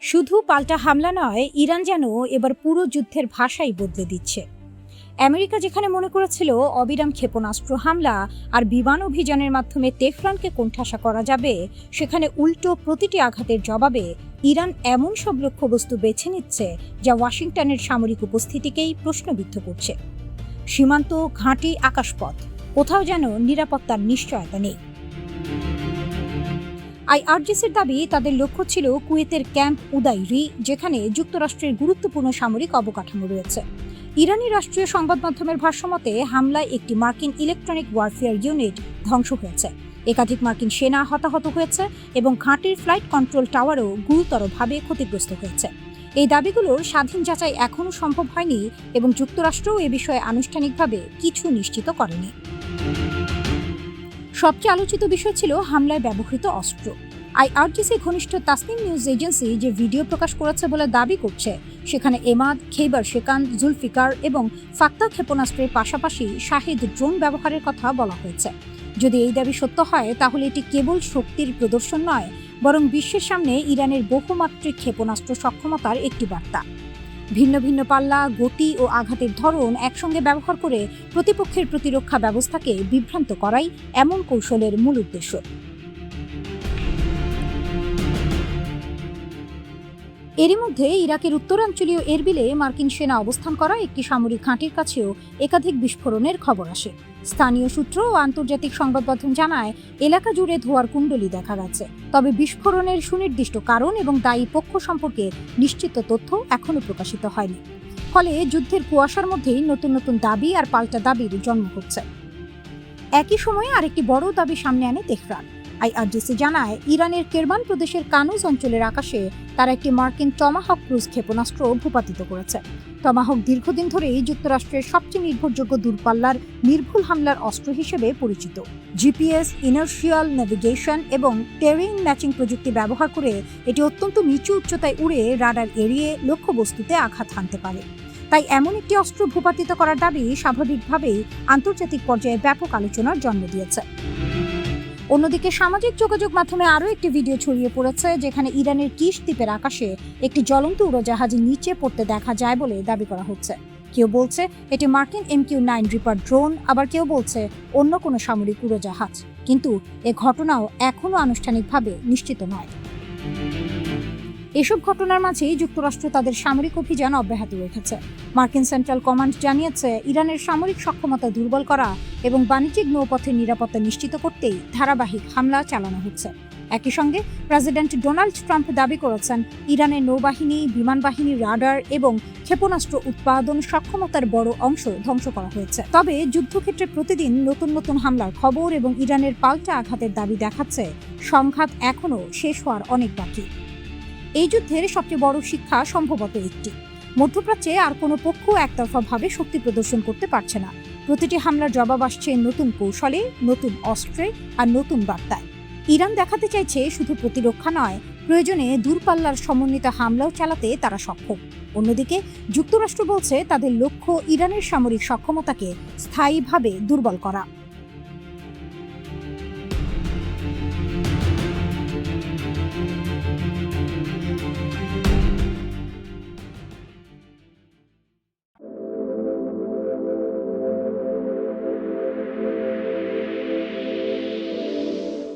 শুধু পাল্টা হামলা নয়, ইরান যেন এবার পুরো যুদ্ধের ভাষাই বদলে দিচ্ছে। আমেরিকা যেখানে মনে করেছিল অবিরাম ক্ষেপণাস্ত্র হামলা আর বিমান অভিযানের মাধ্যমে তেহরানকে কোণঠাসা করা যাবে, সেখানে উল্টো প্রতিটি আঘাতের জবাবে ইরান এমন সব লক্ষ্যবস্তু বেছে নিচ্ছে যা ওয়াশিংটনের সামরিক উপস্থিতিকেই প্রশ্নবিদ্ধ করছে। সীমান্ত, ঘাঁটি, আকাশপথ, কোথাও যেন নিরাপত্তার নিশ্চয়তা নেই। আইআরজিসির দাবি তাদের লক্ষ্য ছিল কুয়েতের ক্যাম্প উদাইরি, যেখানে যুক্তরাষ্ট্রের গুরুত্বপূর্ণ সামরিক অবকাঠামো রয়েছে। ইরানি রাষ্ট্রীয় সংবাদ মাধ্যমের ভাষ্যমতে হামলায় একটি মার্কিন ইলেকট্রনিক ওয়ারফেয়ার ইউনিট ধ্বংস হয়েছে, একাধিক মার্কিন সেনা হতাহত হয়েছে এবং ঘাঁটির ফ্লাইট কন্ট্রোল টাওয়ারও গুরুতরভাবে ক্ষতিগ্রস্ত হয়েছে। এই দাবিগুলোর স্বাধীন যাচাই এখনও সম্ভব হয়নি এবং যুক্তরাষ্ট্রও এ বিষয়ে আনুষ্ঠানিকভাবে কিছু নিশ্চিত করেনি। সবচেয়ে আলোচিত বিষয় ছিল হামলায় ব্যবহৃত অস্ত্র। আইআরজিসি ঘনিষ্ঠ তাসনিম নিউজ এজেন্সি যে ভিডিও প্রকাশ করেছে বলে দাবি করছে, সেখানে এমাদ, খেইবার শেকান, জুলফিকার এবং ফাক্তা ক্ষেপণাস্ত্রের পাশাপাশি শাহিদ ড্রোন ব্যবহারের কথা বলা হয়েছে। যদি এই দাবি সত্য হয়, তাহলে এটি কেবল শক্তির প্রদর্শন নয়, বরং বিশ্বের সামনে ইরানের বহুমাত্রিক ক্ষেপণাস্ত্র সক্ষমতার একটি বার্তা। ভিন্ন ভিন্ন পাল্লা, গতি ও আঘাতের ধরন একসঙ্গে ব্যবহার করে প্রতিপক্ষের প্রতিরক্ষা ব্যবস্থাকে বিভ্রান্ত করাই এমন কৌশলের মূল উদ্দেশ্য। এরই মধ্যে ইরাকের উত্তরাঞ্চলীয় এরবিলে মার্কিন সেনা অবস্থান করা একটি সামরিক ঘাঁটির কাছেও একাধিক বিস্ফোরণের খবর আসে। স্থানীয় সূত্র ও আন্তর্জাতিক সংবাদ মাধ্যম জানায়, এলাকা জুড়ে ধোঁয়ার কুণ্ডলী দেখা গেছে, তবে বিস্ফোরণের সুনির্দিষ্ট কারণ এবং দায়ী পক্ষ সম্পর্কে নিশ্চিত তথ্য এখনও প্রকাশিত হয়নি। ফলে যুদ্ধের কুয়াশার মধ্যেই নতুন নতুন দাবি আর পাল্টা দাবির জন্ম হচ্ছে। একই সময়ে আরেকটি বড় দাবি সামনে আনে তেহরান। আইআরজিসি জানায়, ইরানের কেরমান প্রদেশের কানুজ অঞ্চলের আকাশে তারা একটি মার্কিন টমাহক ক্রুজ ক্ষেপণাস্ত্র ভূপাতিত করেছে। টমাহক দীর্ঘদিন ধরেই যুক্তরাষ্ট্রের সবচেয়ে নির্ভরযোগ্য দূরপাল্লার নির্ভুল হামলার অস্ত্র হিসেবে পরিচিত। জিপিএস, ইনার্শিয়াল নেভিগেশন এবং টেরেইন ম্যাচিং প্রযুক্তি ব্যবহার করে এটি অত্যন্ত নিচু উচ্চতায় উড়ে রাডার এড়িয়ে লক্ষ্যবস্তুতে আঘাত হানতে পারে। তাই এমন একটি অস্ত্র ভূপাতিত করার দাবি স্বাভাবিকভাবেই আন্তর্জাতিক পর্যায়ে ব্যাপক আলোচনার জন্ম দিয়েছে। অন্যদিকে সামাজিক যোগাযোগ মাধ্যমে আরও একটি ভিডিও ছড়িয়ে পড়েছে, যেখানে ইরানের কিশ দ্বীপের আকাশে একটি জ্বলন্ত উড়োজাহাজ নিচে পড়তে দেখা যায় বলে দাবি করা হচ্ছে। কেউ বলছে এটি মার্কিন MQ-9 রিপার ড্রোন, আবার কেউ বলছে অন্য কোনো সামরিক উড়োজাহাজ, কিন্তু এ ঘটনাও এখনও আনুষ্ঠানিকভাবে নিশ্চিত নয়। এসব ঘটনার মাঝেই যুক্তরাষ্ট্র তাদের সামরিক অভিযান অব্যাহত রেখেছে। মার্কিন সেন্ট্রাল কমান্ড জানিয়েছে, ইরানের সামরিক সক্ষমতা দুর্বল করা এবং বাণিজ্যিক নৌপথের নিরাপত্তা নিশ্চিত করতেই ধারাবাহিক হামলা চালানো হচ্ছে। একই সঙ্গে প্রেসিডেন্ট ডোনাল্ড ট্রাম্প দাবি করেছেন, ইরানের নৌবাহিনী, বিমান বাহিনী, রাডার এবং ক্ষেপণাস্ত্র উৎপাদন সক্ষমতার বড় অংশ ধ্বংস করা হয়েছে। তবে যুদ্ধক্ষেত্রে প্রতিদিন নতুন নতুন হামলার খবর এবং ইরানের পাল্টা আঘাতের দাবি দেখাচ্ছে সংঘাত এখনও শেষ হওয়ার অনেক বাকি। এই যুদ্ধের সবচেয়ে বড় শিক্ষা সম্ভবত একটি: মধ্যপ্রাচ্যে আর কোনো পক্ষ একতরফাভাবে শক্তি প্রদর্শন করতে পারছে না। প্রতিটি হামলার জবাব আসছে নতুন কৌশলে, নতুন অস্ত্রে আর নতুন বার্তায়। ইরান দেখাতে চাইছে শুধু প্রতিরক্ষা নয়, প্রয়োজনে দূরপাল্লার সমন্বিত হামলাও চালাতে তারা সক্ষম। অন্যদিকে যুক্তরাষ্ট্র বলছে তাদের লক্ষ্য ইরানের সামরিক সক্ষমতাকে স্থায়ীভাবে দুর্বল করা।